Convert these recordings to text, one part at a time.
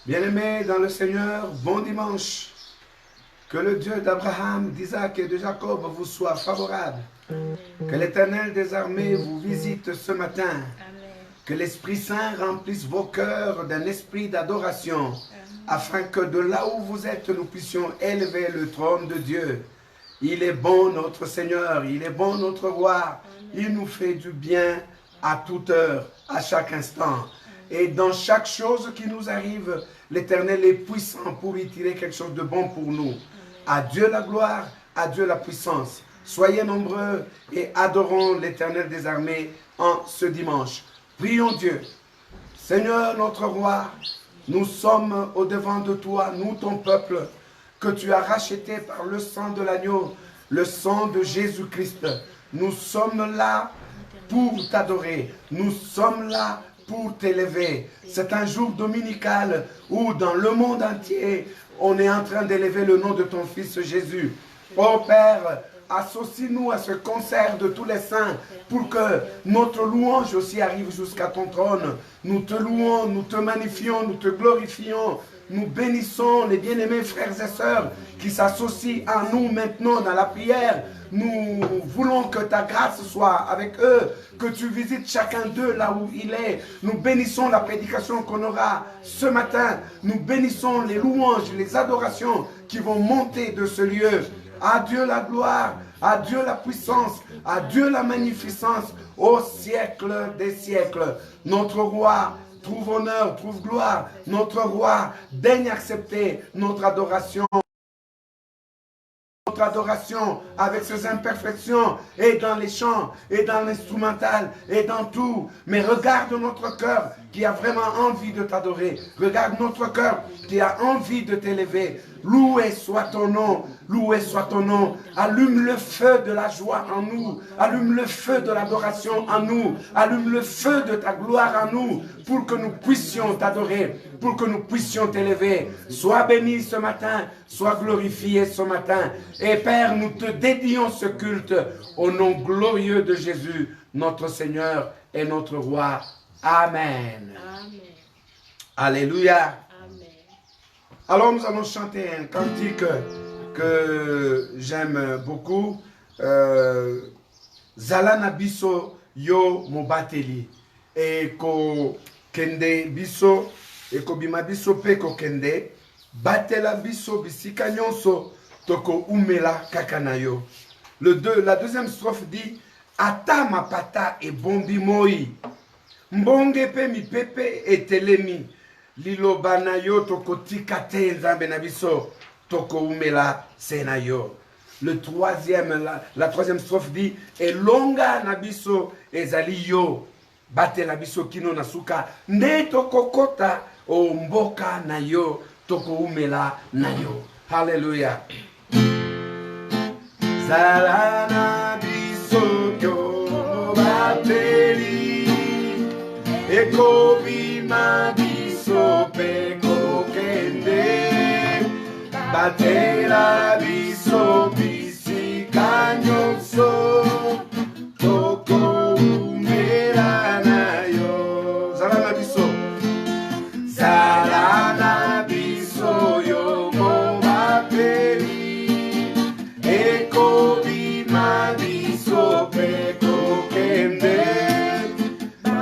Bien-aimés dans le Seigneur, bon dimanche. Que le Dieu d'Abraham, d'Isaac et de Jacob vous soit favorable. Que l'Éternel des armées vous visite ce matin. Amen. Que l'Esprit Saint remplisse vos cœurs d'un esprit d'adoration, afin que de là où vous êtes, nous puissions élever le trône de Dieu. Il est bon notre Seigneur, il est bon notre Roi. Il nous fait du bien à toute heure, à chaque instant. Et dans chaque chose qui nous arrive, l'Éternel est puissant pour y tirer quelque chose de bon pour nous. À Dieu la gloire, à Dieu la puissance. Soyez nombreux et adorons l'Éternel des armées en ce dimanche. Prions Dieu. Seigneur notre Roi, nous sommes au-devant de toi, nous ton peuple, que tu as racheté par le sang de l'agneau, le sang de Jésus-Christ. Nous sommes là pour t'adorer. Nous sommes là pour t'élever. C'est un jour dominical où dans le monde entier, on est en train d'élever le nom de ton Fils Jésus. Oh Père, associe-nous à ce concert de tous les saints pour que notre louange aussi arrive jusqu'à ton trône. Nous te louons, nous te magnifions, nous te glorifions. Nous bénissons les bien-aimés frères et sœurs qui s'associent à nous maintenant dans la prière. Nous voulons que ta grâce soit avec eux, que tu visites chacun d'eux là où il est. Nous bénissons la prédication qu'on aura ce matin. Nous bénissons les louanges, les adorations qui vont monter de ce lieu. À Dieu la gloire, à Dieu la puissance, à Dieu la magnificence, au siècle des siècles. Notre roi, trouve honneur, trouve gloire. Notre roi, daigne accepter notre adoration. Notre adoration avec ses imperfections, et dans les chants, et dans l'instrumental, et dans tout. Mais regarde notre cœur qui a vraiment envie de t'adorer. Regarde notre cœur qui a envie de t'élever. Loué soit ton nom, loué soit ton nom. Allume le feu de la joie en nous. Allume le feu de l'adoration en nous. Allume le feu de ta gloire en nous pour que nous puissions t'adorer, pour que nous puissions t'élever. Sois béni ce matin, sois glorifié ce matin. Et Père, nous te dédions ce culte au nom glorieux de Jésus, notre Seigneur et notre Roi. Amen. Amen. Alléluia. Amen. Alors nous allons chanter un cantique que j'aime beaucoup. Zalana biso yo mobateli. Et ko kende biso, et ko bima biso pe ko kende. Batela biso bisika nyonso toko umela kakanayo. La deuxième strophe dit Ata mapata e bombi moi. Mbonge pe mi pepe e telemi. Liloba na yo toko tikate nzambe na biso toko umela senayo. La troisième strophe dit Elonga na biso ezali yo. Batela biso kino na suka nde toko kota o mboka na yo toko umela na yo. Hallelujah. Zalana biso yo bateli eko bima biso peko kende batela biso bisika nyonso toko umela na yo. Zalana biso, zalana biso yo mo bapeli eko bima biso peko kende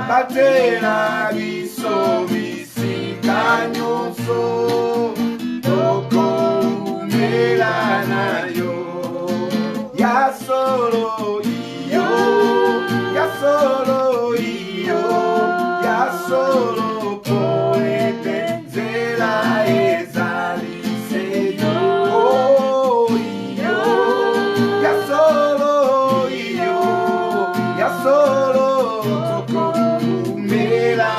batela biso bisika nyonso toko umela na yo. Ya solo iyo, ya solo iyo, ya solo poete nzela ezali seyo. Oh, iyo, ya solo iyo, ya solo toko umela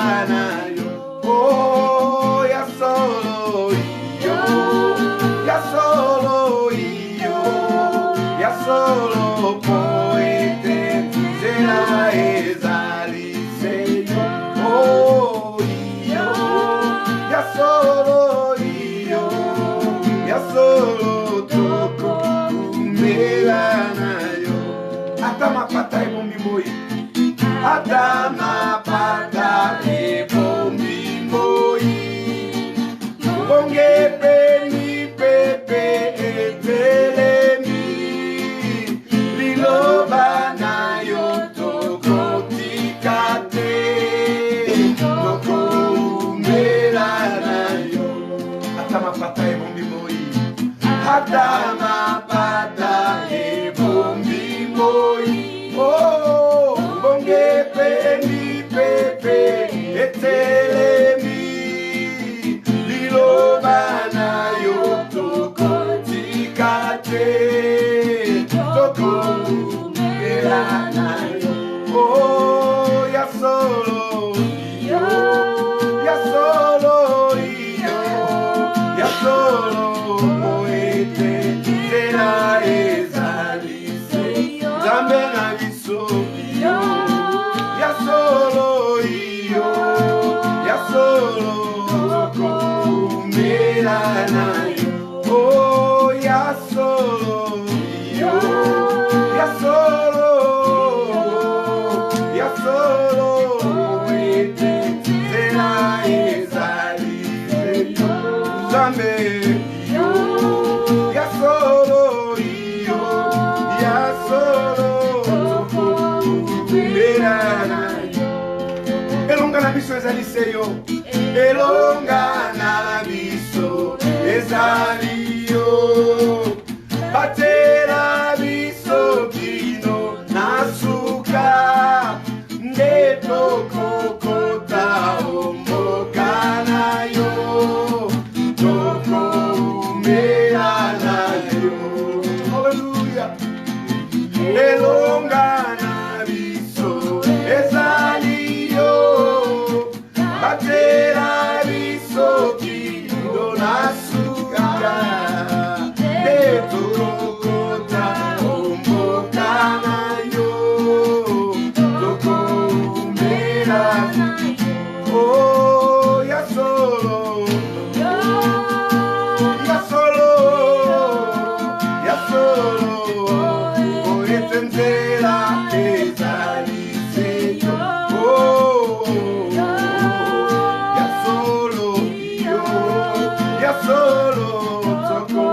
Adama pata e bombi moi. Oh, bonge pemi pepe etelemi. Lilo bana yo toko tikate. Toko elana yo. Oh, ya solo yo. Ya solo yo. Ya solo. Oh, ya solo yo, ya solo, ya solo, será esa libre Zambe yo, ya solo yo, ya solo, verana elonga na biso ezali seyo, elonga na biso ezali yo, batela biso bino nasuka ndeto kokota omboka na yo, toko umea na yo. Hallelujah. Elonga na biso ezali yo, batela biso bino nasuka ndeto kokota omboka na yo, toko umea. Oh, ya solo, ya solo, ya solo, oh, etentera ezali seyo. Oh, ya solo yo, ya solo, toko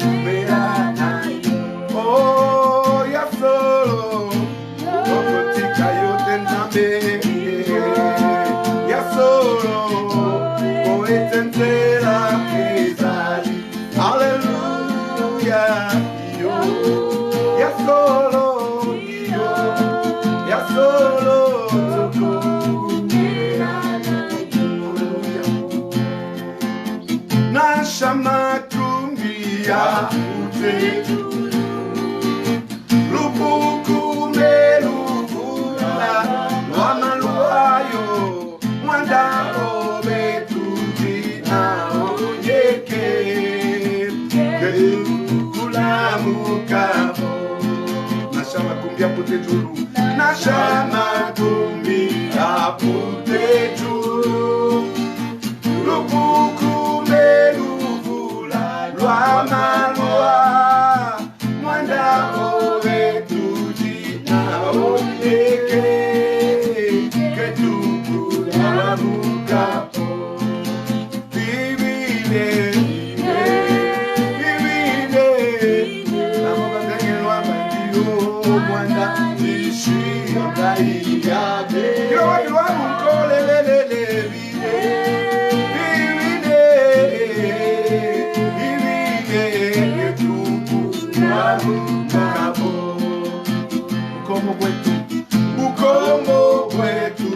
umea na yo. Oh, ya solo, toko tika yo tentambe. Ya solo, oh, etentera ezali. Hallelujah, yo. Ya solo, yo. Ya solo, toko umea na yo. Nashama kumbia utetu. Lupuku melukula wamaluayo mwanda obetuti na onyeke kula mukabo. Nashama kumbia putejulu, nashama kumbia putejulu. Lupuku melukula lwamalua mwanda obetuti na onyeke ketukula mukabo. Vivile, vivile, namobangelwa bandio mwanda ishi yongaiyate. Kilwa mukole lelele vile, vivile, ketukula mukabo. Ukomo kwetu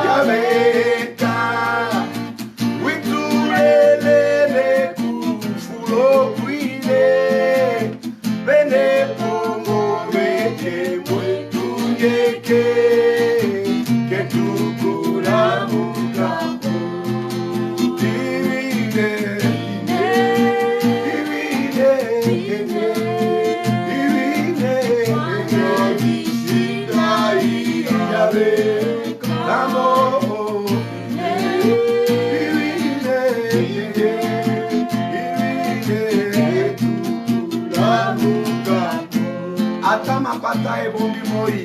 yabeka witulelele kufulo kwile bene pongo weke mwetu ngeke ketukula mukabo. Divide, divide, divide, Adama pata e bombi moi.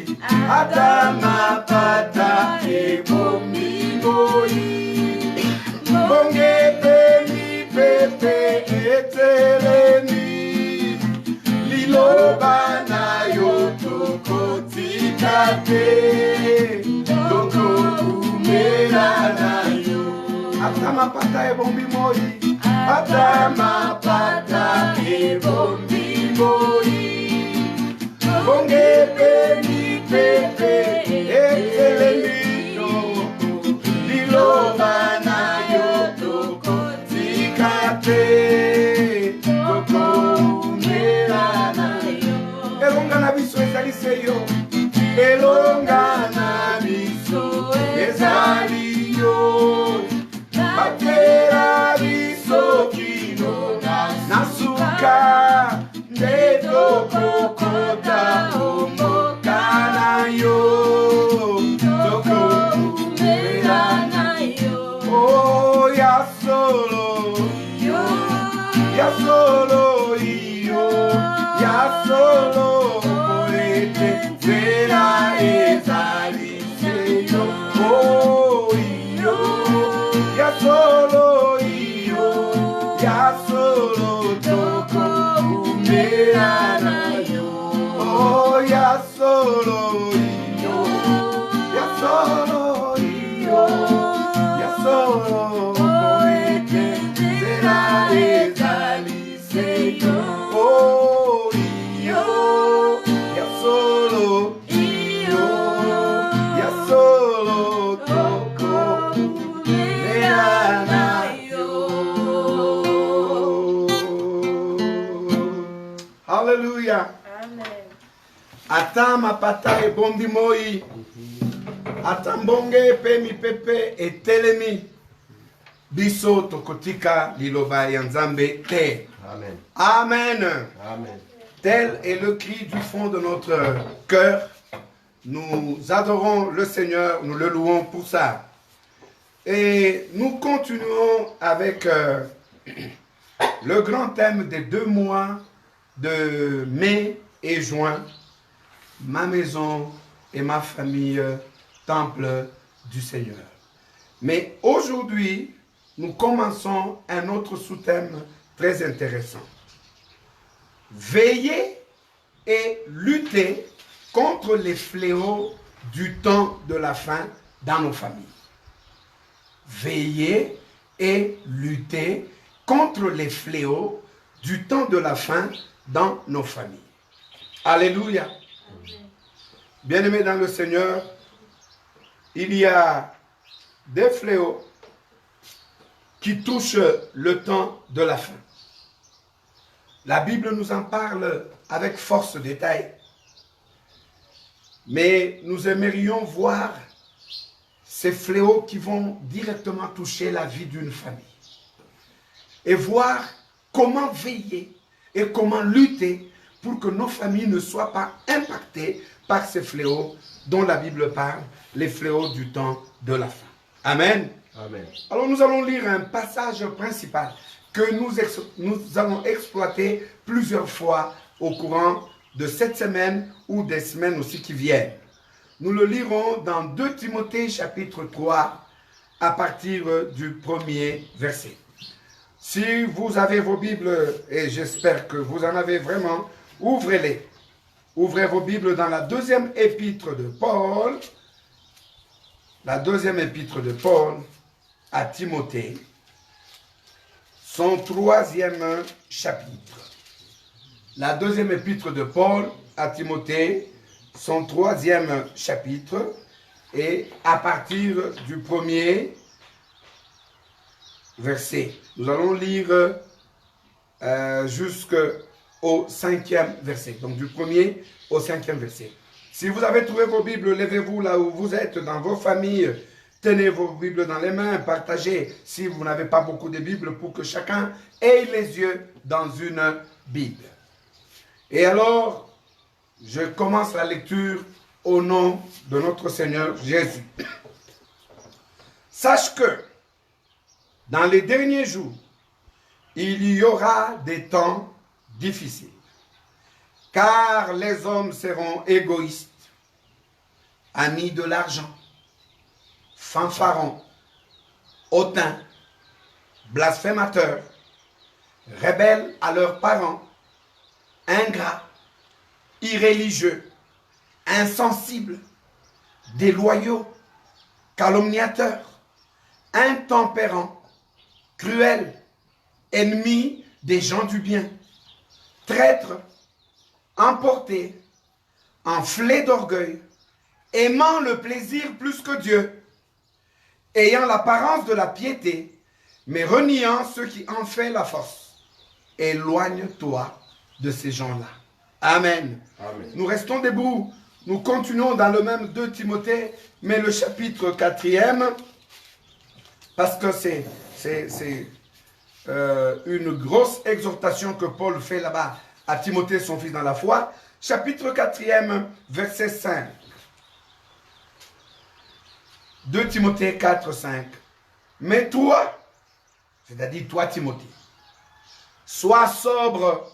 Adama pata e bombi moi. Bonge pemi pepe etelemi. Lilo bana yo toko tikate. Toko umea na yo. Atama pata e bombi moi. Atama pata e bombi moi. Bonge beni pepe etelemito. Liloba na yo toko tikate. Toko mera na yo. Elonga na biso ezali seyo. Elonga na biso ezali yo. Batera biso kino nasuka. Dedo kokota homo kana yo. Toko mera na yo. Oh ya solo yo. Ya solo yo. Ya solo poete vera ezali seyo. Oh yo. Ya solo yo. Ya solo toko mera na yo. Oh ya solo yo. Ya solo yo. Ya solo poete vera ezali seyo. Oh yo. Ya solo yo. Ya solo toko mera na yo. Hallelujah. Amen. Atama pata e bombi moi. Atambonge pe mi pepe e telemi. Biso tokotika liloba ya Nzambe te. Amen. Amen. Amen. Tel est le cri du fond de notre cœur. Nous adorons le Seigneur, nous le louons pour ça. Et nous continuons avec le grand thème des 2 mois de mai et juin. Ma maison et ma famille, temple du Seigneur. Mais aujourd'hui, nous commençons un autre sous-thème très intéressant. Veiller et lutter contre les fléaux du temps de la fin dans nos familles. Veiller et lutter contre les fléaux du temps de la fin dans nos familles. Alléluia. Bien-aimés dans le Seigneur, il y a des fléaux qui touchent le temps de la fin. La Bible nous en parle avec force détail. Mais nous aimerions voir ces fléaux qui vont directement toucher la vie d'une famille. Et voir comment veiller et comment lutter pour que nos familles ne soient pas impactées par ces fléaux dont la Bible parle, les fléaux du temps de la fin. Amen. Amen. Alors nous allons lire un passage principal que nous allons exploiter plusieurs fois au courant de cette semaine ou des semaines aussi qui viennent. Nous le lirons dans 2 Timothée chapitre 3 à partir du 1er verset. Si vous avez vos Bibles, et j'espère que vous en avez vraiment, ouvrez-les. Ouvrez vos Bibles dans la 2e épître de Paul. La 2e épître de Paul à Timothée. Son 3e chapitre. La 2e épître de Paul à Timothée, son 3e chapitre, et à partir du 1er verset. Nous allons lire jusqu'au 5e verset. Donc du 1er au 5e verset. Si vous avez trouvé vos Bibles, levez-vous là où vous êtes, dans vos familles. Tenez vos Bibles dans les mains, partagez si vous n'avez pas beaucoup de Bibles pour que chacun ait les yeux dans une Bible. Et alors, je commence la lecture au nom de notre Seigneur Jésus. Sache que dans les derniers jours, il y aura des temps difficiles, car les hommes seront égoïstes, amis de l'argent, fanfarons, hautains, blasphémateurs, rebelles à leurs parents, ingrats, irréligieux, insensibles, déloyaux, calomniateurs, intempérant, cruel, ennemi des gens du bien, traître, emporté, enflé d'orgueil, aimant le plaisir plus que Dieu, ayant l'apparence de la piété, mais reniant ceux qui en font la force. Éloigne-toi de ces gens-là. Amen. Amen. Nous restons debout. Nous continuons dans le même 2 Timothée, mais le chapitre 4e, parce que c'est une grosse exhortation que Paul fait là-bas à Timothée, son fils dans la foi. Chapitre 4e, verset 5. 2 Timothée 4, 5. Mais toi, c'est-à-dire toi Timothée, sois sobre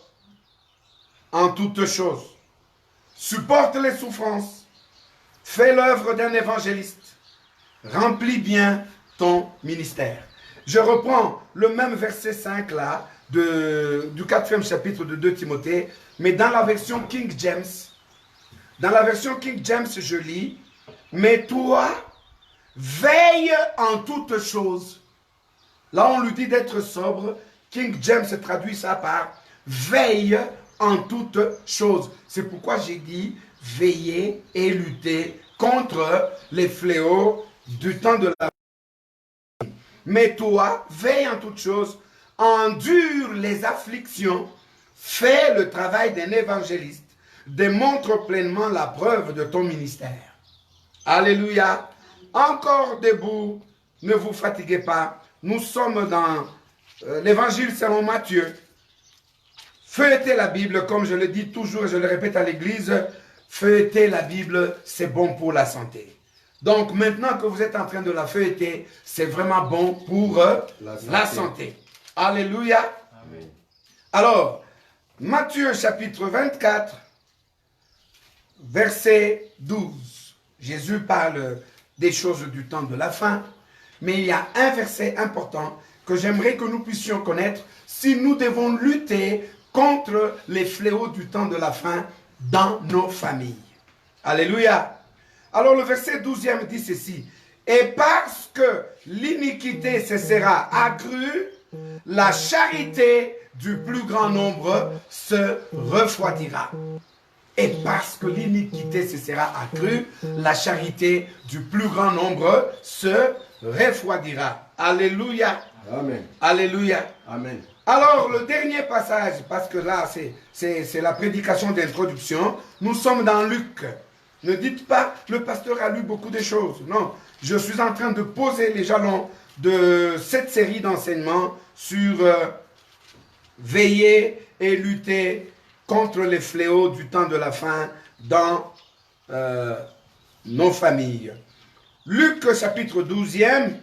en toutes choses. Supporte les souffrances. Fais l'œuvre d'un évangéliste. Remplis bien ton ministère. Je reprends le même verset 5 là, du 4e chapitre de 2 Timothée, mais dans la version King James. Dans la version King James, je lis, mais toi, veille en toutes choses. Là, on lui dit d'être sobre. King James traduit ça par veille en toutes choses. C'est pourquoi j'ai dit veiller et lutter contre les fléaux du temps de la vie. Mais toi, veille en toutes choses, endure les afflictions, fais le travail d'un évangéliste, démontre pleinement la preuve de ton ministère. Alléluia. Encore debout, ne vous fatiguez pas. Nous sommes dans l'évangile selon Matthieu. Feuilleter la Bible, comme je le dis toujours et je le répète à l'église, feuilleter la Bible, c'est bon pour la santé. Donc maintenant que vous êtes en train de la feuilleter, c'est vraiment bon pour la santé. Alléluia. Amen. Alors, Matthieu chapitre 24, verset 12. Jésus parle des choses du temps de la fin, mais il y a un verset important que j'aimerais que nous puissions connaître si nous devons lutter contre les fléaux du temps de la fin dans nos familles. Alléluia. Alors le verset 12e dit ceci. Et parce que l'iniquité se sera accrue, la charité du plus grand nombre se refroidira. Et parce que l'iniquité se sera accrue, la charité du plus grand nombre se refroidira. Alléluia. Amen. Alléluia. Amen. Alors, le dernier passage, parce que là, c'est la prédication d'introduction, nous sommes dans Luc. Ne dites pas, le pasteur a lu beaucoup de choses. Non, je suis en train de poser les jalons de cette série d'enseignements sur veiller et lutter contre les fléaux du temps de la fin dans nos familles. Luc chapitre 12e,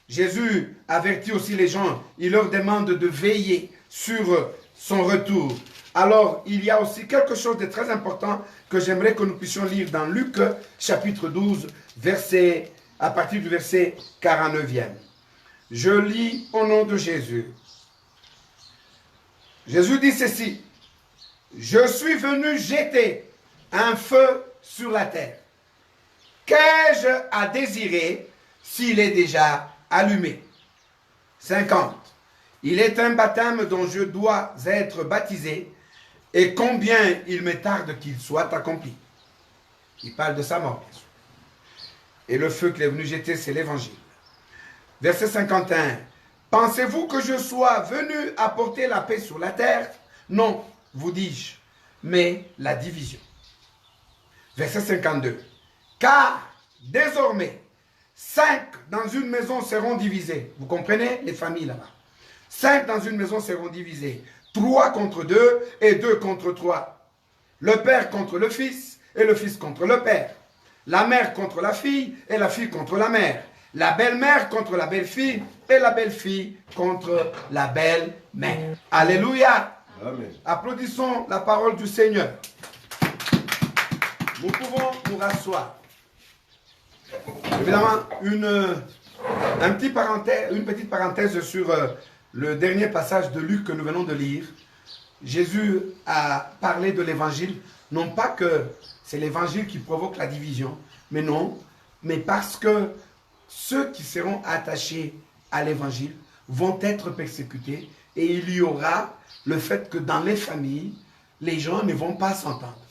Jésus avertit aussi les gens, il leur demande de veiller sur son retour. Alors, il y a aussi quelque chose de très important que j'aimerais que nous puissions lire dans Luc chapitre 12, à partir du verset 49e. Je lis au nom de Jésus. Jésus dit ceci. Je suis venu jeter un feu sur la terre. Qu'ai-je à désirer s'il est déjà allumé? 50. Il est un baptême dont je dois être baptisé, et combien il me tarde qu'il soit accompli. Il parle de sa mort, bien sûr. Et le feu qu'il est venu jeter, c'est l'évangile. Verset 51. Pensez-vous que je sois venu apporter la paix sur la terre? Non, vous dis-je, mais la division. Verset 52. Car désormais, 5 dans une maison seront divisés. Vous comprenez? Les familles là-bas. 5 dans une maison seront divisés. 3 contre 2 et 2 contre 3. Le père contre le fils et le fils contre le père. La mère contre la fille et la fille contre la mère. La belle-mère contre la belle-fille et la belle-fille contre la belle-mère. Alléluia. Amen. Applaudissons la parole du Seigneur. Nous pouvons nous rasseoir. Évidemment, une petite parenthèse sur le dernier passage de Luc que nous venons de lire. Jésus a parlé de l'évangile, non pas que c'est l'évangile qui provoque la division, mais non, mais parce que ceux qui seront attachés à l'évangile vont être persécutés et il y aura le fait que dans les familles, les gens ne vont pas s'entendre.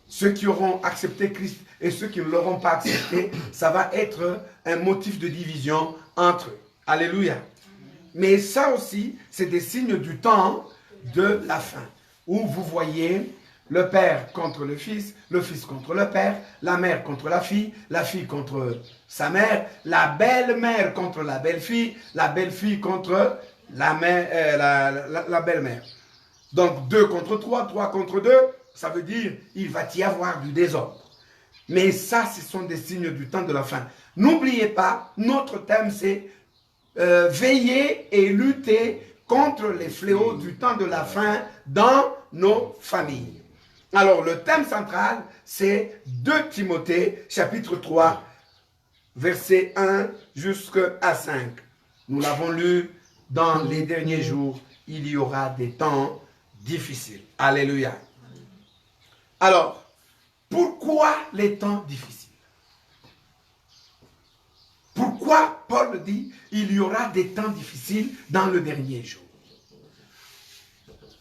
Ceux qui auront accepté Christ et ceux qui ne l'auront pas accepté, ça va être un motif de division entre eux. Alléluia. Mais ça aussi, c'est des signes du temps de la fin, où vous voyez le père contre le fils contre le père, la mère contre la fille contre sa mère, la belle-mère contre la belle-fille contre la belle-mère. Donc 2 contre 3, 3 contre 2, ça veut dire il va y avoir du désordre. Mais ça, ce sont des signes du temps de la fin. N'oubliez pas, notre thème c'est veiller et lutter contre les fléaux du temps de la fin dans nos familles. Alors, le thème central, c'est 2 Timothée, chapitre 3, verset 1 jusqu'à 5. Nous l'avons lu dans les derniers jours, il y aura des temps difficiles. Alléluia. Alors, pourquoi les temps difficiles? Pourquoi Paul dit il y aura des temps difficiles dans le dernier jour?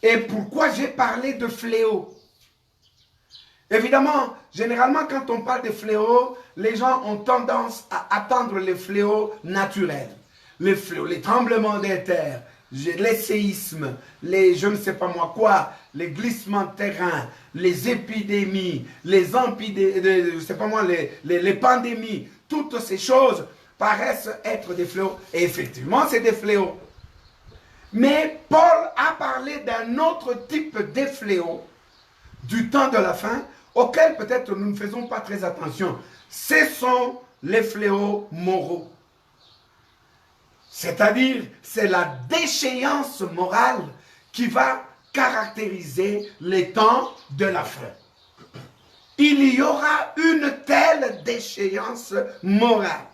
Et pourquoi j'ai parlé de fléau? Évidemment, généralement, quand on parle de fléaux, les gens ont tendance à attendre les fléaux naturels. Les fléaux, les tremblements des terres, les séismes, les je ne sais pas moi quoi, les glissements de terrain, les épidémies, les pandémies, toutes ces choses paraissent être des fléaux. Et effectivement, c'est des fléaux. Mais Paul a parlé d'un autre type de fléau du temps de la fin, auquel peut-être nous ne faisons pas très attention. Ce sont les fléaux moraux. C'est-à-dire, c'est la déchéance morale qui va caractériser les temps de la fin. Il y aura une telle déchéance morale.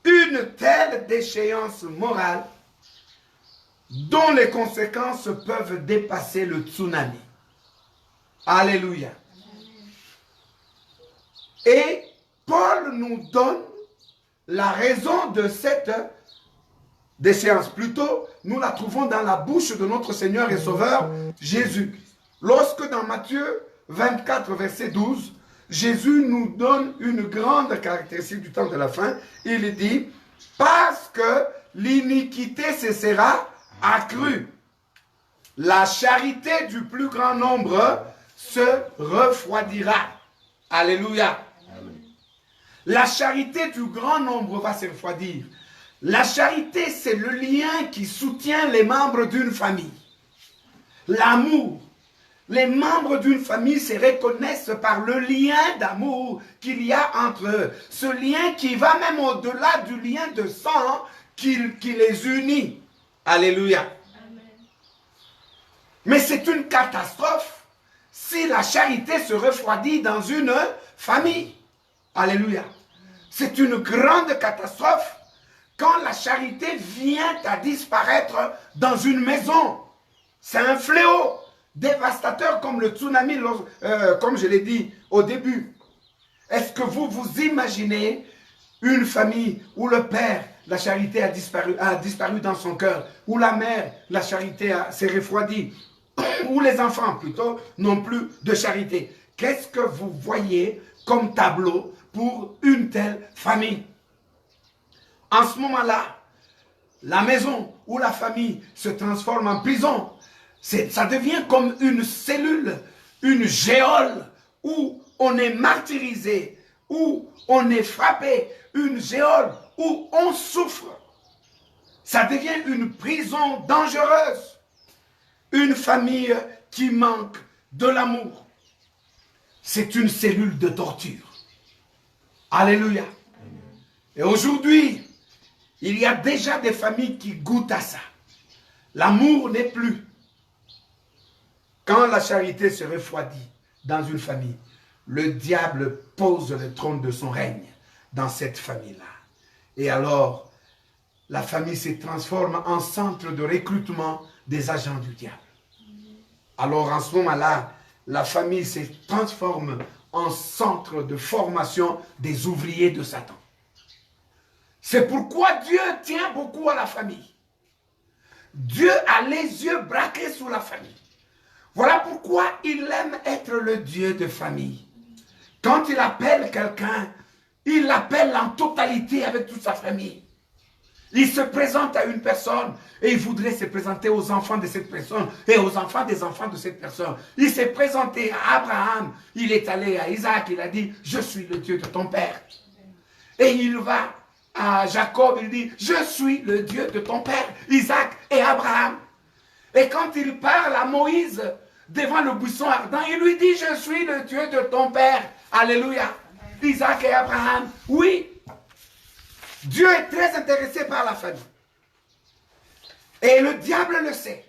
Une telle déchéance morale dont les conséquences peuvent dépasser le tsunami. Alléluia. Et Paul nous donne la raison de cette déchéance. Plutôt, nous la trouvons dans la bouche de notre Seigneur et Sauveur Jésus. Lorsque dans Matthieu 24, verset 12, Jésus nous donne une grande caractéristique du temps de la fin. Il dit, parce que l'iniquité cessera accrue, la charité du plus grand nombre se refroidira. Alléluia. La charité du grand nombre va se refroidir. La charité, c'est le lien qui soutient les membres d'une famille. L'amour. Les membres d'une famille se reconnaissent par le lien d'amour qu'il y a entre eux. Ce lien qui va même au-delà du lien de sang qui les unit. Alléluia. Amen. Mais c'est une catastrophe si la charité se refroidit dans une famille. Alléluia. C'est une grande catastrophe quand la charité vient à disparaître dans une maison. C'est un fléau dévastateur comme le tsunami, comme je l'ai dit au début. Est-ce que vous imaginez une famille où le père, la charité a disparu dans son cœur, où la mère, la charité s'est refroidie, où les enfants plutôt n'ont plus de charité? Qu'est-ce que vous voyez comme tableau pour une telle famille? En ce moment-là, la maison ou la famille se transforme en prison. Ça devient comme une cellule, une géole où on est martyrisé, où on est frappé, une géole où on souffre. Ça devient une prison dangereuse. Une famille qui manque de l'amour. C'est une cellule de torture. Alléluia. Et aujourd'hui, il y a déjà des familles qui goûtent à ça. L'amour n'est plus. Quand la charité se refroidit dans une famille, le diable pose le trône de son règne dans cette famille-là. Et alors, la famille se transforme en centre de recrutement des agents du diable. Alors, en ce moment-là, la famille se transforme en centre de formation des ouvriers de Satan. C'est pourquoi Dieu tient beaucoup à la famille. Dieu a les yeux braqués sur la famille. Voilà pourquoi il aime être le Dieu de famille. Quand il appelle quelqu'un, il l'appelle en totalité avec toute sa famille. Il se présente à une personne et il voudrait se présenter aux enfants de cette personne et aux enfants des enfants de cette personne. Il s'est présenté à Abraham, il est allé à Isaac, il a dit, je suis le Dieu de ton père. Et il va à Jacob, il dit, je suis le Dieu de ton père, Isaac et Abraham. Et quand il parle à Moïse devant le buisson ardent, il lui dit, je suis le Dieu de ton père. Alléluia. Isaac et Abraham, oui. Dieu est très intéressé par la famille. Et le diable le sait.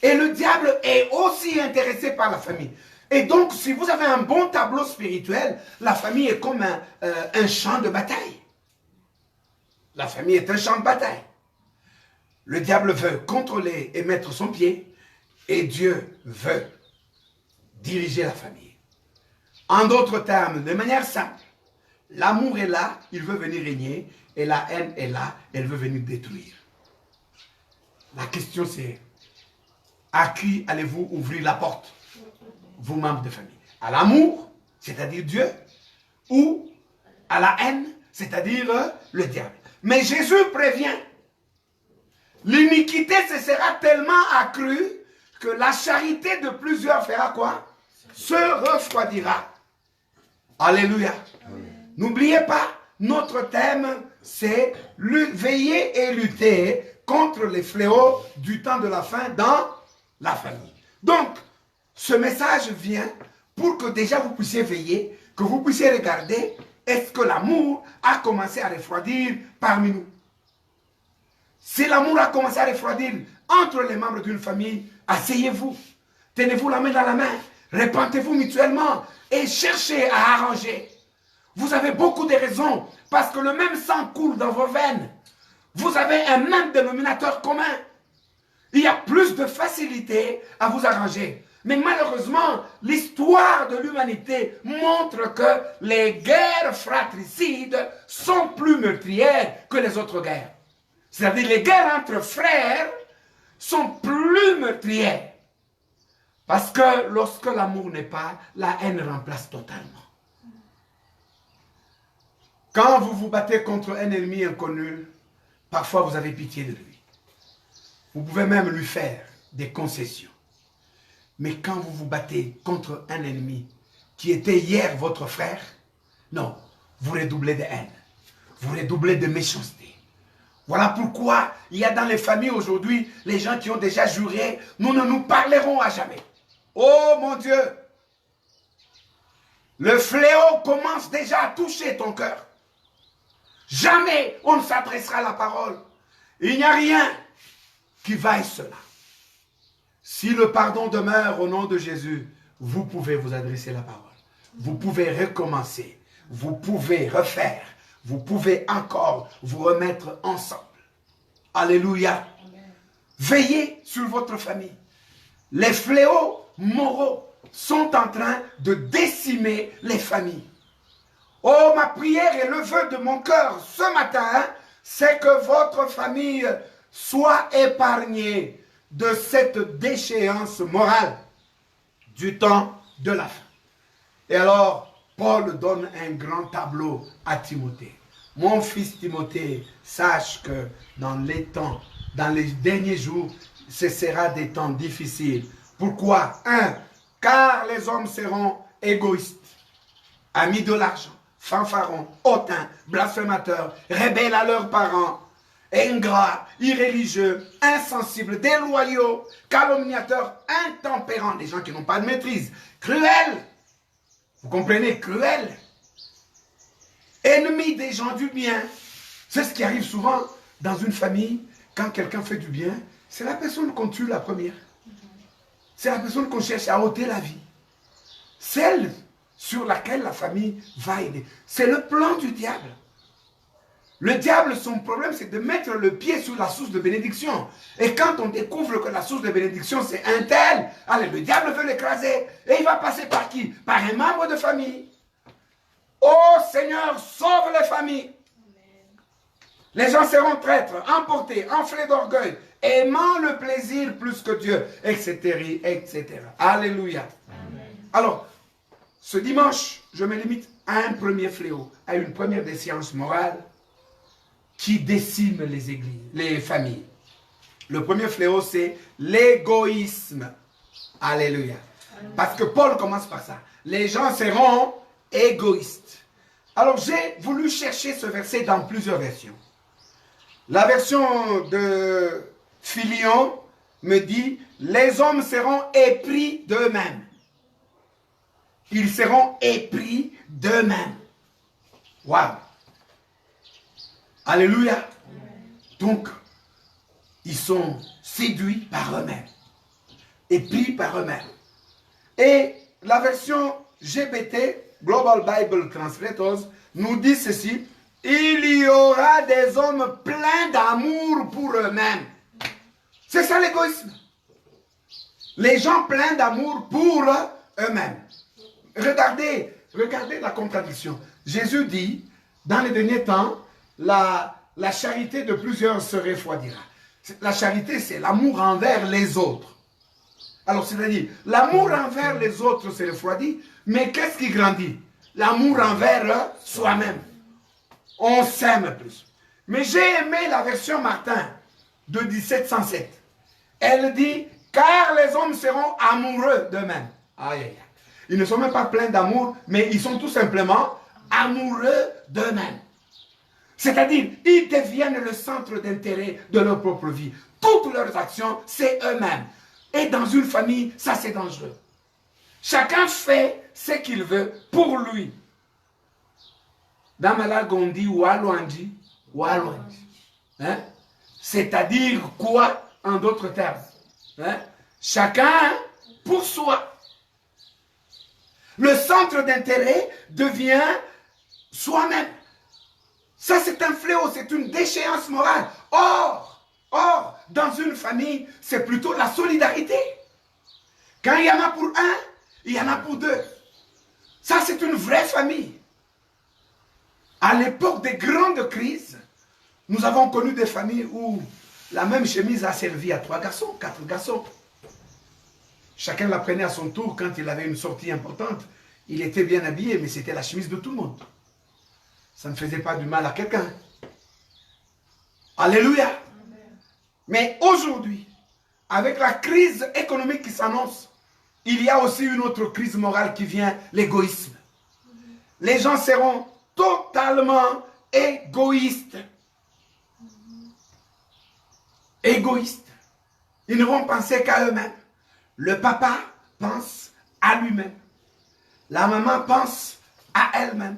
Et le diable est aussi intéressé par la famille. Et donc, si vous avez un bon tableau spirituel, la famille est comme un champ de bataille. La famille est un champ de bataille. Le diable veut contrôler et mettre son pied. Et Dieu veut diriger la famille. En d'autres termes, de manière simple, l'amour est là, il veut venir régner, et la haine est là, elle veut venir détruire. La question c'est, à qui allez-vous ouvrir la porte, vous membres de famille? À l'amour, c'est-à-dire Dieu, ou à la haine, c'est-à-dire le diable. Mais Jésus prévient, l'iniquité se sera tellement accrue que la charité de plusieurs fera quoi? Se refroidira. Alléluia. N'oubliez pas, notre thème, c'est veiller et lutter contre les fléaux du temps de la fin dans la famille. Donc, ce message vient pour que déjà vous puissiez veiller, que vous puissiez regarder, est-ce que l'amour a commencé à refroidir parmi nous? Si l'amour a commencé à refroidir entre les membres d'une famille, asseyez-vous, tenez-vous la main dans la main, répentez-vous mutuellement et cherchez à arranger. Vous avez beaucoup de raisons, parce que le même sang coule dans vos veines. Vous avez un même dénominateur commun. Il y a plus de facilité à vous arranger. Mais malheureusement, l'histoire de l'humanité montre que les guerres fratricides sont plus meurtrières que les autres guerres. C'est-à-dire les guerres entre frères sont plus meurtrières. Parce que lorsque l'amour n'est pas, la haine remplace totalement. Quand vous vous battez contre un ennemi inconnu, parfois vous avez pitié de lui. Vous pouvez même lui faire des concessions. Mais quand vous vous battez contre un ennemi qui était hier votre frère, non, vous redoublez de haine. Vous redoublez de méchanceté. Voilà pourquoi il y a dans les familles aujourd'hui, les gens qui ont déjà juré, nous ne nous parlerons à jamais. Oh mon Dieu! Le fléau commence déjà à toucher ton cœur. Jamais on ne s'adressera la parole. Il n'y a rien qui vaille cela. Si le pardon demeure au nom de Jésus, vous pouvez vous adresser la parole. Vous pouvez recommencer. Vous pouvez refaire. Vous pouvez encore vous remettre ensemble. Alléluia. Amen. Veillez sur votre famille. Les fléaux moraux sont en train de décimer les familles. Oh, ma prière et le vœu de mon cœur ce matin, c'est que votre famille soit épargnée de cette déchéance morale du temps de la fin. Et alors, Paul donne un grand tableau à Timothée. Mon fils Timothée, sache que dans les temps, dans les derniers jours, ce sera des temps difficiles. Pourquoi? 1. Car les hommes seront égoïstes, amis de l'argent, fanfarons, hautains, blasphémateurs, rebelles à leurs parents, ingrats, irréligieux, insensibles, déloyaux, calomniateurs, intempérants, des gens qui n'ont pas de maîtrise, cruels, vous comprenez, cruels, ennemis des gens du bien. C'est ce qui arrive souvent dans une famille, quand quelqu'un fait du bien, c'est la personne qu'on tue la première. C'est la personne qu'on cherche à ôter la vie. Celle sur laquelle la famille va aider. C'est le plan du diable. Le diable, son problème, c'est de mettre le pied sur la source de bénédiction. Et quand on découvre que la source de bénédiction, c'est un tel, allez, le diable veut l'écraser. Et il va passer par qui? Par un membre de famille. Oh Seigneur, sauve les familles. Les gens seront traîtres, emportés, enflés d'orgueil, aimant le plaisir plus que Dieu, etc., etc. Alléluia. Amen. Alors, ce dimanche, je me limite à un premier fléau, à une première défiance morale qui décime les églises, les familles. Le premier fléau, c'est l'égoïsme. Alléluia. Parce que Paul commence par ça. Les gens seront égoïstes. Alors, j'ai voulu chercher ce verset dans plusieurs versions. La version de Philion me dit, les hommes seront épris d'eux-mêmes. Ils seront épris d'eux-mêmes. Waouh! Alléluia! Donc, ils sont séduits par eux-mêmes. Épris par eux-mêmes. Et la version GBT, Global Bible Translators, nous dit ceci. Il y aura des hommes pleins d'amour pour eux-mêmes. C'est ça l'égoïsme. Les gens pleins d'amour pour eux-mêmes. Regardez la contradiction. Jésus dit, dans les derniers temps, la charité de plusieurs se refroidira. La charité, c'est l'amour envers les autres. Alors, c'est-à-dire, l'amour envers les autres se refroidit, mais qu'est-ce qui grandit? L'amour envers soi-même. On s'aime plus. Mais j'ai aimé la version Martin de 1707. Elle dit, car les hommes seront amoureux d'eux-mêmes. Aïe, aïe, aïe. Ils ne sont même pas pleins d'amour, mais ils sont tout simplement amoureux d'eux-mêmes. C'est-à-dire, ils deviennent le centre d'intérêt de leur propre vie. Toutes leurs actions, c'est eux-mêmes. Et dans une famille, ça c'est dangereux. Chacun fait ce qu'il veut pour lui. Dans ma langue, on dit Walwandi, Walwandi. Hein? C'est-à-dire quoi en d'autres termes? Hein? Chacun pour soi. Le centre d'intérêt devient soi-même. Ça, c'est un fléau, c'est une déchéance morale. Or, dans une famille, c'est plutôt la solidarité. Quand il y en a pour un, il y en a pour deux. Ça, c'est une vraie famille. À l'époque des grandes crises, nous avons connu des familles où la même chemise a servi à 3 garçons, 4 garçons. Chacun la prenait à son tour quand il avait une sortie importante. Il était bien habillé, mais c'était la chemise de tout le monde. Ça ne faisait pas du mal à quelqu'un. Alléluia. Amen. Mais aujourd'hui, avec la crise économique qui s'annonce, il y a aussi une autre crise morale qui vient, l'égoïsme. Les gens seront totalement égoïstes. Égoïstes. Ils ne vont penser qu'à eux-mêmes. Le papa pense à lui-même. La maman pense à elle-même.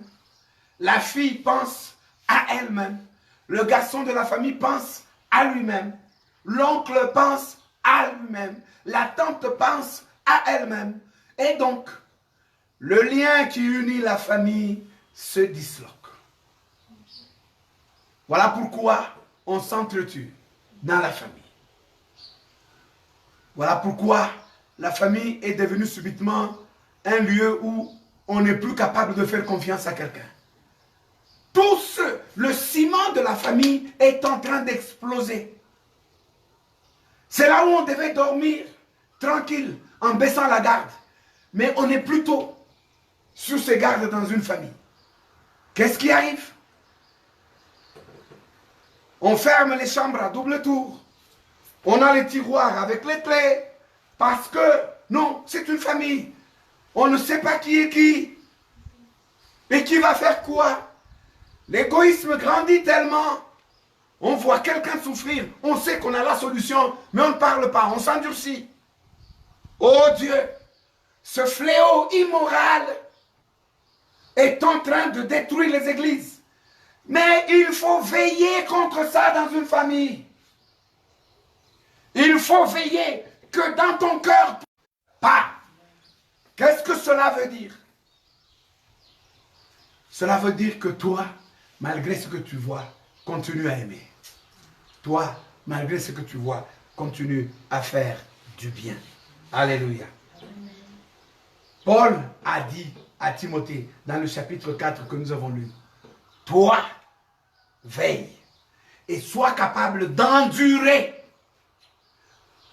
La fille pense à elle-même. Le garçon de la famille pense à lui-même. L'oncle pense à lui-même. La tante pense à elle-même. Et donc, le lien qui unit la famille se disloque. Voilà pourquoi on s'entretue dans la famille. Voilà pourquoi la famille est devenue subitement un lieu où on n'est plus capable de faire confiance à quelqu'un. Le ciment de la famille est en train d'exploser. C'est là où on devait dormir tranquille, en baissant la garde. Mais on est plutôt sur ces gardes dans une famille. Qu'est-ce qui arrive? On ferme les chambres à double tour. On a les tiroirs avec les clés. Parce que, non, c'est une famille. On ne sait pas qui est qui. Et qui va faire quoi? L'égoïsme grandit tellement. On voit quelqu'un souffrir. On sait qu'on a la solution, mais on ne parle pas. On s'endurcit. Oh Dieu, ce fléau immoral est en train de détruire les églises. Mais il faut veiller contre ça dans une famille. Il faut veiller que dans ton cœur, pas. Qu'est-ce que cela veut dire? Cela veut dire que toi, malgré ce que tu vois, continue à aimer. Toi, malgré ce que tu vois, continue à faire du bien. Alléluia. Paul a dit à Timothée, dans le chapitre 4 que nous avons lu, toi, veille. et sois capable d'endurer.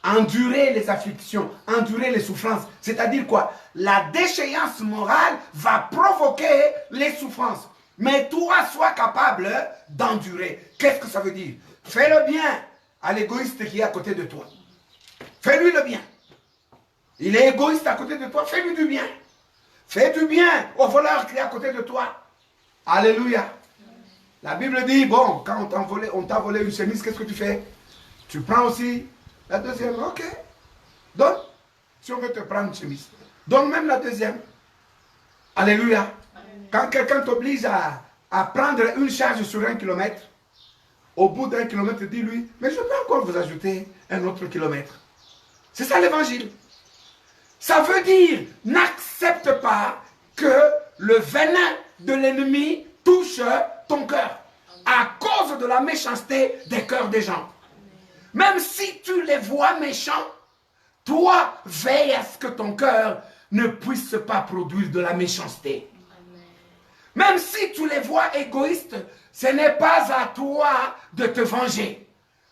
Endurer les afflictions, endurer les souffrances. C'est-à-dire quoi? La déchéance morale va provoquer les souffrances. Mais toi, sois capable d'endurer. Qu'est-ce que ça veut dire? Fais le bien à l'égoïste qui est à côté de toi. Fais-lui le bien. Il est égoïste à côté de toi, fais-lui du bien. Fais du bien au voleur qui est à côté de toi. Alléluia. La Bible dit, bon, quand on t'a volé une chemise, qu'est-ce que tu fais? Tu prends aussi la deuxième, ok. Donne. Si on veut te prendre une chemise, donne même la deuxième. Alléluia. Quand quelqu'un t'oblige à prendre une charge sur 1 kilomètre, au bout d'1 kilomètre, dis-lui, mais je peux encore vous ajouter un autre kilomètre. C'est ça l'évangile. Ça veut dire, n'accepte pas que le venin de l'ennemi touche ton cœur à cause de la méchanceté des cœurs des gens. Même si tu les vois méchants, toi, veille à ce que ton cœur ne puisse pas produire de la méchanceté. Même si tu les vois égoïstes, ce n'est pas à toi de te venger.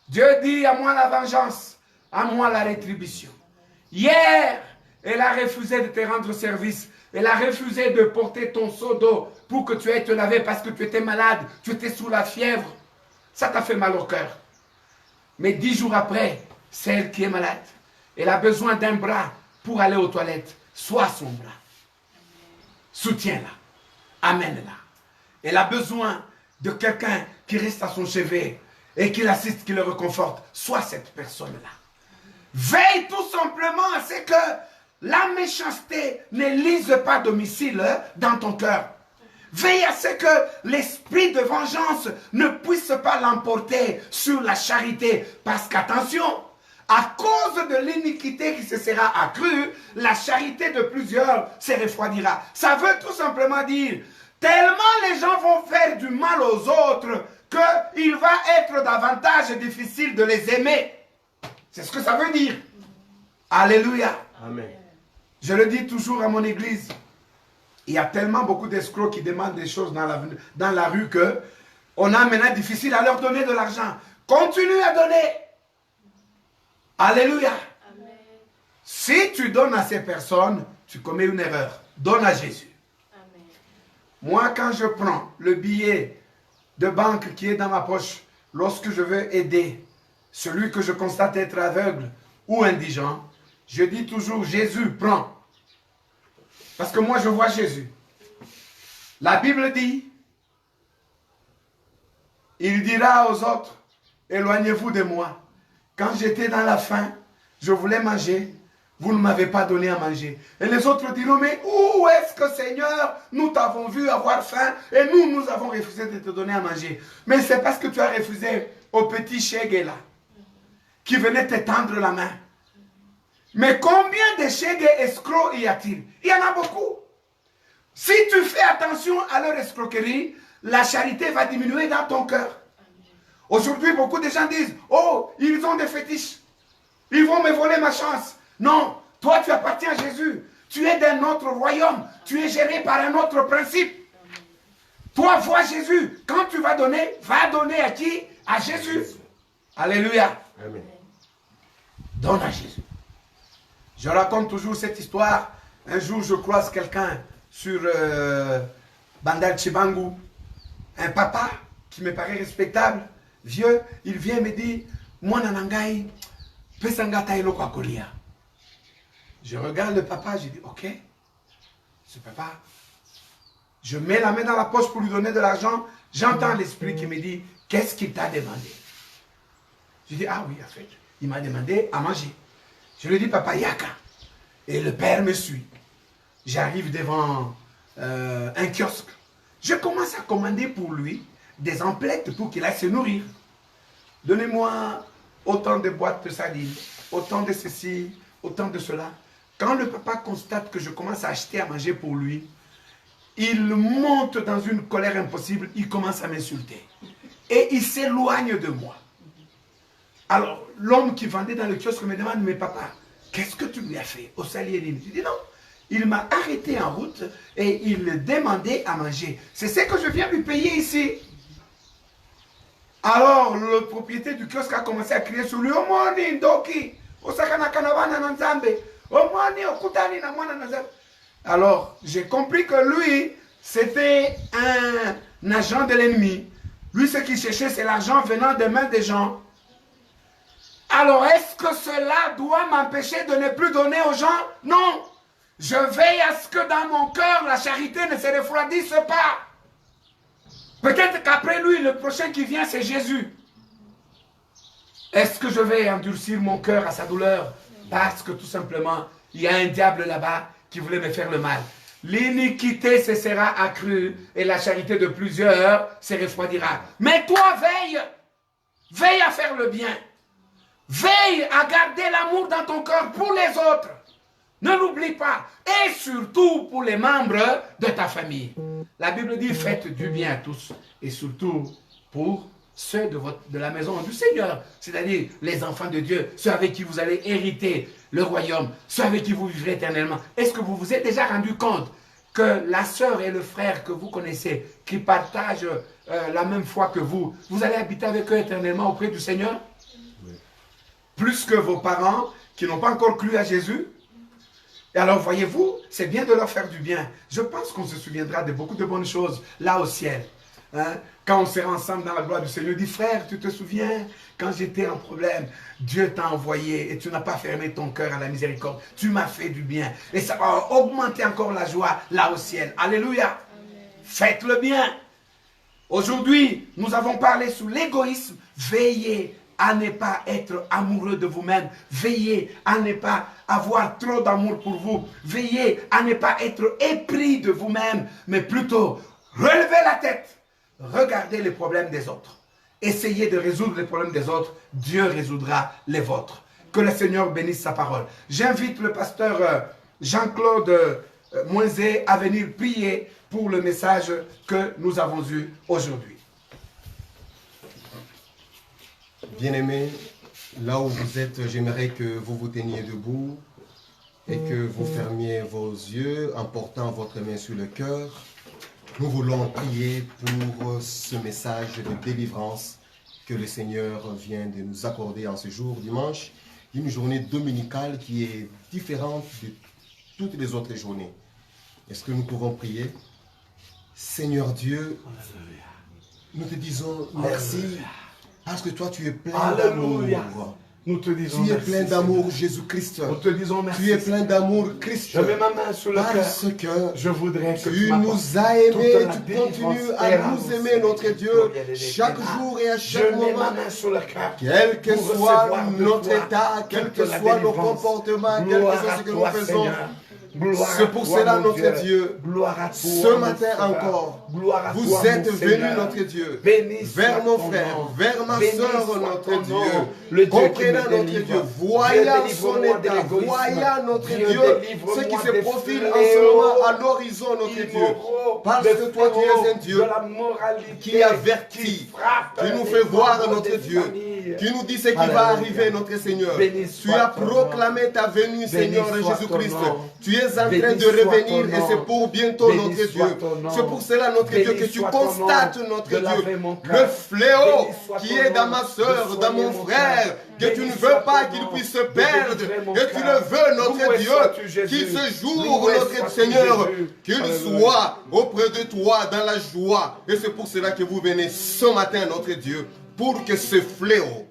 Dieu dit, à moi la vengeance, à moi la rétribution. Hier, elle a refusé de te rendre service. Elle a refusé de porter ton seau d'eau pour que tu aies te laver parce que tu étais malade, tu étais sous la fièvre. Ça t'a fait mal au cœur. Mais 10 jours après, celle qui est malade, elle a besoin d'un bras pour aller aux toilettes. Sois son bras. Soutiens-la. Amène-la. Elle a besoin de quelqu'un qui reste à son chevet et qui l'assiste, qui le réconforte. Sois cette personne-là. Veille tout simplement à ce que la méchanceté ne lise pas domicile dans ton cœur. Veille à ce que l'esprit de vengeance ne puisse pas l'emporter sur la charité. Parce qu'attention, à cause de l'iniquité qui se sera accrue, la charité de plusieurs se refroidira. Ça veut tout simplement dire, tellement les gens vont faire du mal aux autres qu'il va être davantage difficile de les aimer. C'est ce que ça veut dire. Alléluia. Amen. Je le dis toujours à mon église. Il y a tellement beaucoup d'escrocs qui demandent des choses dans la rue que on a maintenant difficile à leur donner de l'argent. Continue à donner. Alléluia. Amen. Si tu donnes à ces personnes, tu commets une erreur. Donne à Jésus. Amen. Moi, quand je prends le billet de banque qui est dans ma poche, lorsque je veux aider celui que je constate être aveugle ou indigent, je dis toujours, Jésus, prends. Parce que moi, je vois Jésus. La Bible dit, il dira aux autres, éloignez-vous de moi. Quand j'étais dans la faim, je voulais manger, vous ne m'avez pas donné à manger. Et les autres diront, mais où est-ce que Seigneur, nous t'avons vu avoir faim et nous avons refusé de te donner à manger. Mais c'est parce que tu as refusé au petit Chégué là, qui venait te tendre la main. Mais combien de Chégués escrocs y a-t-il? Il y en a beaucoup. Si tu fais attention à leur escroquerie, la charité va diminuer dans ton cœur. Aujourd'hui, beaucoup de gens disent, oh, ils ont des fétiches. Ils vont me voler ma chance. Non, toi tu appartiens à Jésus. Tu es d'un autre royaume. Tu es géré par un autre principe. Toi, vois Jésus. Quand tu vas donner à qui? À Jésus. Alléluia. Amen. Donne à Jésus. Je raconte toujours cette histoire. Un jour, je croise quelqu'un sur Bandar Chibangu. Un papa qui me paraît respectable, vieux. Il vient me dire, moi nanangai, pesangata ilo kwa kolia. Je regarde le papa, je dis, ok, ce papa. Je mets la main dans la poche pour lui donner de l'argent. J'entends l'esprit qui me dit, qu'est-ce qu'il t'a demandé? Je dis, ah oui, en fait, il m'a demandé à manger. Je lui dis, papa, yaka. Et le père me suit. J'arrive devant un kiosque. Je commence à commander pour lui des emplettes pour qu'il aille se nourrir. Donnez-moi autant de boîtes de sardines, autant de ceci, autant de cela. Quand le papa constate que je commence à acheter à manger pour lui, il monte dans une colère impossible, il commence à m'insulter. Et il s'éloigne de moi. Alors, l'homme qui vendait dans le kiosque me demande, mais papa, qu'est-ce que tu lui as fait au Salierine? Je dis non, il m'a arrêté en route et il demandait à manger. C'est ce que je viens lui payer ici. Alors, le propriétaire du kiosque a commencé à crier sur lui. Omoni, Ndoki, Osakana Kanavana Nanzambe, Omoni, Okutani Namwana Nanzambe. Alors, j'ai compris que lui, c'était un agent de l'ennemi. Lui, ce qu'il cherchait, c'est l'argent venant des mains des gens. Alors, est-ce que cela doit m'empêcher de ne plus donner aux gens? Non. Je veille à ce que dans mon cœur, la charité ne se refroidisse pas. Peut-être qu'après lui, le prochain qui vient, c'est Jésus. Est-ce que je vais endurcir mon cœur à sa douleur? Parce que tout simplement, il y a un diable là-bas qui voulait me faire le mal. L'iniquité se sera accrue et la charité de plusieurs se refroidira. Mais toi, veille. Veille à faire le bien. Veille à garder l'amour dans ton cœur pour les autres. Ne l'oublie pas. Et surtout pour les membres de ta famille. La Bible dit, faites du bien à tous. Et surtout pour ceux de la maison du Seigneur. C'est-à-dire les enfants de Dieu. Ceux avec qui vous allez hériter le royaume. Ceux avec qui vous vivrez éternellement. Est-ce que vous vous êtes déjà rendu compte que la sœur et le frère que vous connaissez, qui partagent la même foi que vous allez habiter avec eux éternellement auprès du Seigneur? Oui. Plus que vos parents qui n'ont pas encore cru à Jésus. Et alors, voyez-vous, c'est bien de leur faire du bien. Je pense qu'on se souviendra de beaucoup de bonnes choses là au ciel. Hein? Quand on sera ensemble dans la gloire du Seigneur, dit, frère, tu te souviens, quand j'étais en problème, Dieu t'a envoyé et tu n'as pas fermé ton cœur à la miséricorde. Tu m'as fait du bien. Et ça va augmenter encore la joie là au ciel. Alléluia. Amen. Faites le bien. Aujourd'hui, nous avons parlé sur l'égoïsme. Veillez à ne pas être amoureux de vous-même. Veillez à ne pas avoir trop d'amour pour vous. Veillez à ne pas être épris de vous-même, mais plutôt relevez la tête. Regardez les problèmes des autres. Essayez de résoudre les problèmes des autres. Dieu résoudra les vôtres. Que le Seigneur bénisse sa parole. J'invite le pasteur Jean-Claude Moisé à venir prier pour le message que nous avons eu aujourd'hui. Bien-aimés, là où vous êtes, j'aimerais que vous vous teniez debout et que vous fermiez vos yeux en portant votre main sur le cœur. Nous voulons prier pour ce message de délivrance que le Seigneur vient de nous accorder en ce jour, dimanche. Une journée dominicale qui est différente de toutes les autres journées. Est-ce que nous pouvons prier? Seigneur Dieu, nous te disons merci. Parce que toi, tu es plein d'amour. Nous te disons tu es plein d'amour, Jésus-Christ. Nous te disons merci. Tu es plein d'amour, Christ. Je mets ma main sur le cœur. Parce que je voudrais que tu nous as aimés, tu continues à nous aimer, notre Dieu, chaque jour et à chaque moment. Je mets ma main sur le cœur. Quel que soit notre état, quel que soit nos comportements, quel que soit ce que nous faisons. C'est pour cela, notre Dieu, ce matin encore, vous êtes venu, notre Dieu, vers mon frère, vers ma soeur, notre Dieu, comprenant notre Dieu, voyant son état, voyant notre Dieu, ce qui se profile en ce moment à l'horizon, notre Dieu, parce que toi, tu es un Dieu qui avertit, qui nous fait voir, notre Dieu, qui nous dit ce qui va arriver, notre Seigneur. Tu as proclamé ta venue, Seigneur Jésus-Christ. Tu es en train de revenir et c'est pour bientôt, notre Dieu. C'est pour cela, notre Dieu, que tu constates, notre Dieu, le fléau qui est dans ma soeur, dans mon frère, que tu ne veux pas qu'il puisse se perdre, que tu le veux, notre Dieu, qu'il ce jour, notre Seigneur, qu'il soit auprès de toi dans la joie. Et c'est pour cela que vous venez ce matin, notre Dieu, pour que ce fléau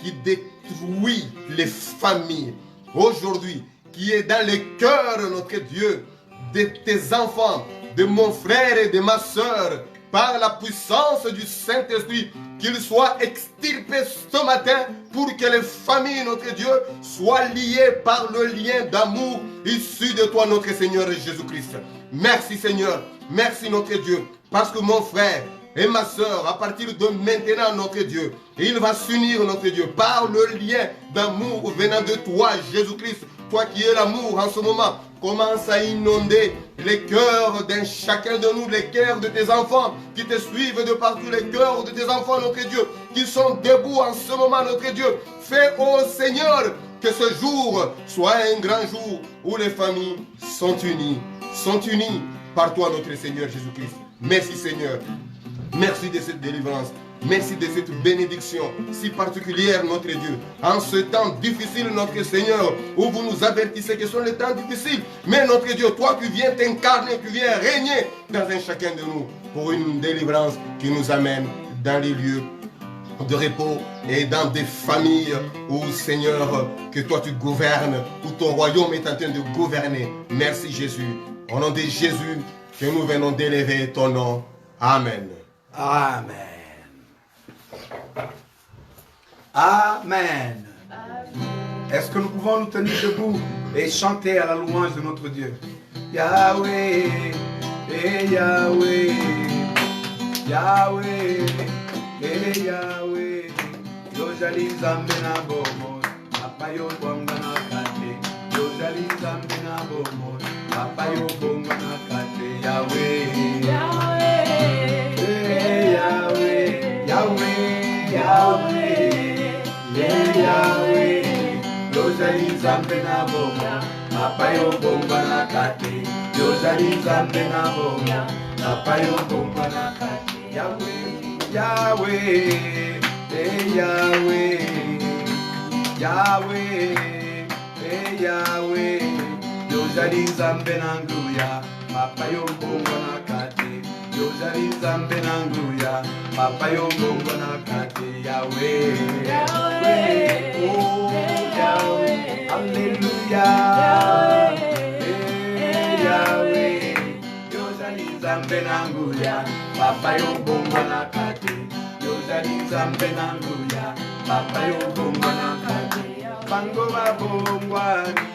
qui détruit les familles aujourd'hui, qui est dans le cœur, notre Dieu, de tes enfants, de mon frère et de ma soeur, par la puissance du Saint-Esprit, qu'il soit extirpé ce matin pour que les familles, notre Dieu, soient liées par le lien d'amour issu de toi, notre Seigneur Jésus-Christ. Merci Seigneur, merci notre Dieu, parce que mon frère et ma soeur, à partir de maintenant, notre Dieu, il va s'unir, notre Dieu, par le lien d'amour venant de toi, Jésus-Christ. Toi qui es l'amour en ce moment, commence à inonder les cœurs d'un chacun de nous, les cœurs de tes enfants qui te suivent de partout, les cœurs de tes enfants, notre Dieu, qui sont debout en ce moment, notre Dieu. Fais, ô Seigneur, que ce jour soit un grand jour où les familles sont unies par toi, notre Seigneur Jésus-Christ. Merci Seigneur. Merci de cette délivrance. Merci de cette bénédiction si particulière, notre Dieu. En ce temps difficile, notre Seigneur, où vous nous avertissez que ce sont les temps difficiles. Mais notre Dieu, toi, tu viens t'incarner, tu viens régner dans un chacun de nous pour une délivrance qui nous amène dans les lieux de repos et dans des familles où, Seigneur, que toi tu gouvernes, où ton royaume est en train de gouverner. Merci Jésus. Au nom de Jésus, que nous venons d'élever ton nom. Amen. Amen. Amen. Est-ce que nous pouvons nous tenir debout et chanter à la louange de notre Dieu? Yahweh, Yahweh, Yahweh, Yahweh, Yojali Zambena Bomo, Papayo Bongana Kate, Yojali Zambena Bomo, Papayo Bongana Kate, Yahweh, Yahweh, Yahweh, Yahweh, Yahweh, Yahweh, Yojali Zambena Bomo, Papayo Bongana Kate, Yojali Zambena Bomo, Papayo Bongana Kate, Yahweh. Yahweh, Yahweh, Yahweh, Yahweh, Yojali Zambenanguya, Papa Yobongona Kate, Yojali Zambenanguya, Papa Yobongona Kate, Yahweh, Yahweh, oh Yahweh, Hallelujah, Yahweh, Yojali Zambenanguya, Papa Yobongona Kate, Yojali Zambenanguya, Papa Yobongona Kate, Bango Babongwani,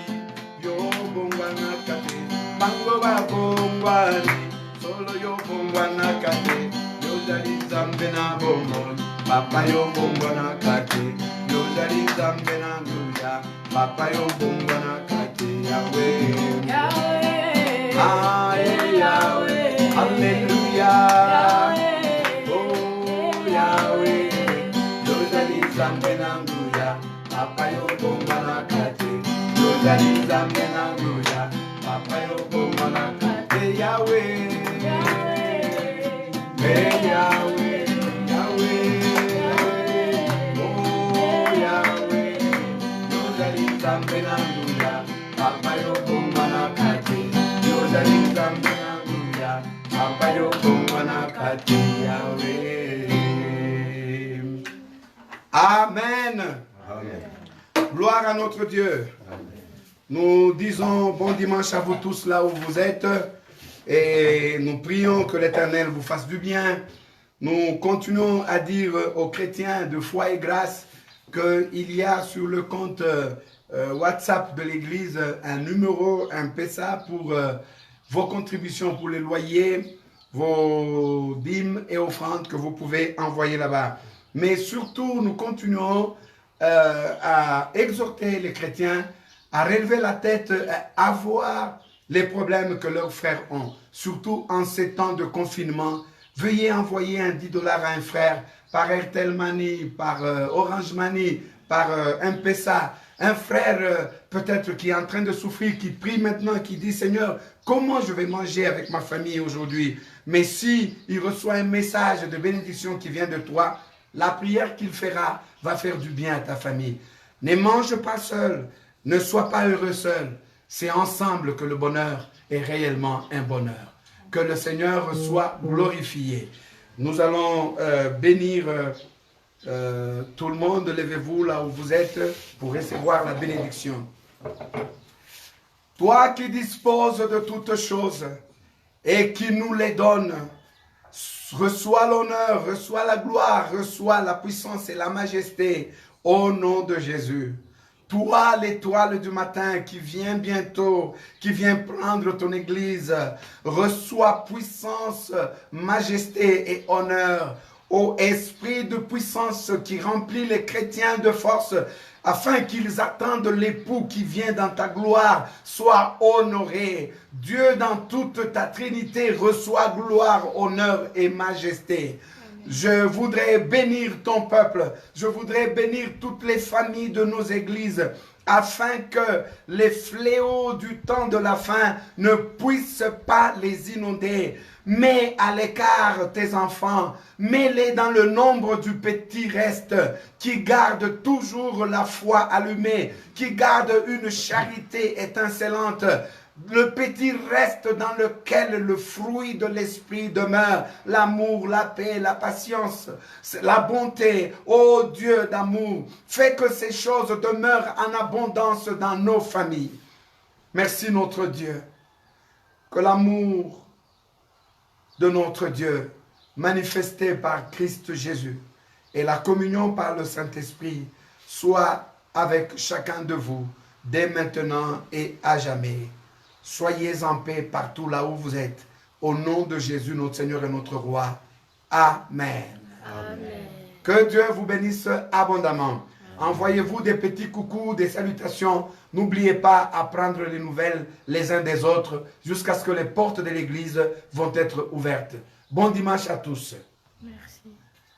Yobongona Kate, Bango Babongwani, Solo Yobongona Kate, Yojali Zambenabongoni, Papa Yobongona Kate, Yojali Zambenanguya, Papa Yobongona Kate, Yahweh, Yahweh, ah, Yahweh, Hallelujah, oh Yahweh, Yojali Zambenanguya, Papa Yobongona Kate, Yojali Zambenanguya, Papa Yobongona Kate, Yahweh, hey Yahweh, Yahweh, oh Yahweh, Yojali Zambenanguya, Papa Yobongona Kate, Yojali Zambenanguya, Papa Yobongona Kate, Yahweh. Amen. Amen. Gloire à notre Dieu. Amen. Nous disons bon dimanche à vous tous là où vous êtes et nous prions que l'Éternel vous fasse du bien. Nous continuons à dire aux chrétiens de foi et grâce qu'il y a sur le compte WhatsApp de l'église un numéro, un PESA pour vos contributions pour les loyers, vos dîmes et offrandes que vous pouvez envoyer là-bas. Mais surtout, nous continuons à exhorter les chrétiens à relever la tête, à voir les problèmes que leurs frères ont. Surtout en ces temps de confinement, veuillez envoyer un $10 à un frère par Airtel Money, par Orange Money, par M-Pesa. Un frère peut-être qui est en train de souffrir, qui prie maintenant, qui dit « Seigneur, comment je vais manger avec ma famille aujourd'hui ?» Mais si il reçoit un message de bénédiction qui vient de toi, la prière qu'il fera va faire du bien à ta famille. Ne mange pas seul, ne sois pas heureux seul. C'est ensemble que le bonheur est réellement un bonheur. Que le Seigneur soit glorifié. Nous allons bénir tout le monde. Levez-vous là où vous êtes pour recevoir la bénédiction. Toi qui disposes de toutes choses et qui nous les donnes, reçois l'honneur, reçois la gloire, reçois la puissance et la majesté au nom de Jésus. Toi, l'étoile du matin qui vient bientôt, qui vient prendre ton église, reçois puissance, majesté et honneur. Ô esprit de puissance qui remplit les chrétiens de force, afin qu'ils attendent l'époux qui vient dans ta gloire, sois honoré. Dieu, dans toute ta Trinité, reçoit gloire, honneur et majesté. Je voudrais bénir ton peuple, je voudrais bénir toutes les familles de nos églises, afin que les fléaux du temps de la fin ne puissent pas les inonder. Mets à l'écart tes enfants. Mets-les dans le nombre du petit reste qui garde toujours la foi allumée, qui garde une charité étincelante. Le petit reste dans lequel le fruit de l'esprit demeure, l'amour, la paix, la patience, la bonté, ô Dieu d'amour, fais que ces choses demeurent en abondance dans nos familles. Merci notre Dieu, que l'amour de notre Dieu, manifesté par Christ Jésus, et la communion par le Saint-Esprit, soit avec chacun de vous, dès maintenant et à jamais. Soyez en paix partout là où vous êtes. Au nom de Jésus, notre Seigneur et notre Roi. Amen. Amen. Que Dieu vous bénisse abondamment. Envoyez-vous des petits coucous, des salutations. N'oubliez pas à prendre les nouvelles les uns des autres jusqu'à ce que les portes de l'église vont être ouvertes. Bon dimanche à tous. Merci.